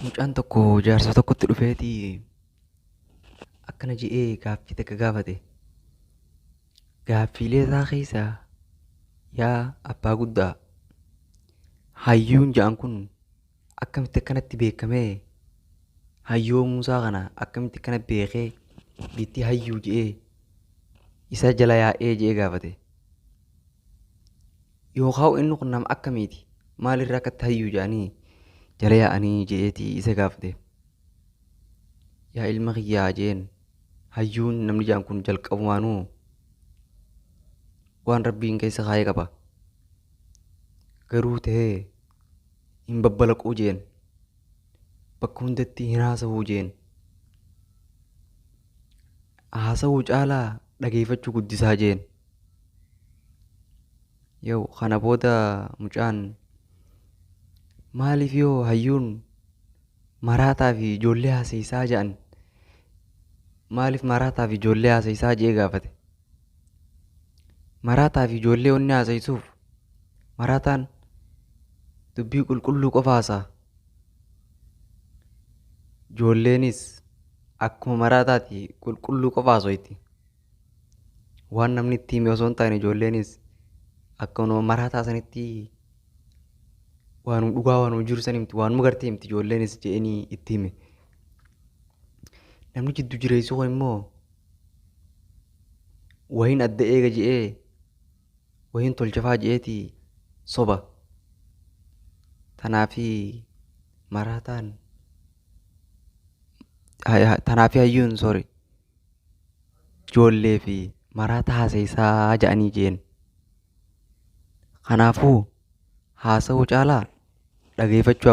Mucaan tokko jaarsa tokkotti dhufeetii akkana je'ee gaaffii takka gaafate. Gaaffiilee isaa keessaa yaa abbaa guddaa hayyuun ja'an kun akkamitti akkanatti beekamee hayyoomuusaa kana akkamitti akkana beekee bitti hayyuu je'ee isa jala yaa'ee je'ee gaafate. Yookaan inni kun nama akkamiiti? Maalirraa akkatti hayyuu jedhanii jala yaa'anii je'eetii isa gaafate. Yaa ilma kiyyaa jeen hayyuun namni ja'an kun jalqabumaanuu waan rabbiin keessa kaayee qaba. Garuu ta'ee hin babbalaquu jeen bakka hundatti hin haasa'uu jeen. Haasa'uu caalaa dhageeffachuu guddisaa jeen. Yoo kana booda mucaan maaliif yoo hayyuun maraataa fi ijoollee haasa'isaa jedhan maaliif maraataa fi ijoollee haasa'isaa jee gaafate. Maraataa fi ijoollee onni haasa'isuuf maraataan dubbii qulqulluu qofa haasa'a. Ijoolleenis akkuma maraataati qulqulluu qofa haaso'itti. Waan namni itti hime osoo hin taane ijoolleenis akkuma maraataa sanitti waanuma dhugaa waanuma jiru san himti waanuma gartee himti ijoolleenis je'anii itti hime. Namni jiddu jireessuu kun immoo wayiin adda eega je'ee wayiin tolchafaa je'eeti soba. Tanaafi maraataan tanaafi hayyuun ijoollee fi maraataa haasa'isaa jedhanii jeen. Kanaafuu haasa'uu caalaa dhageeffachuu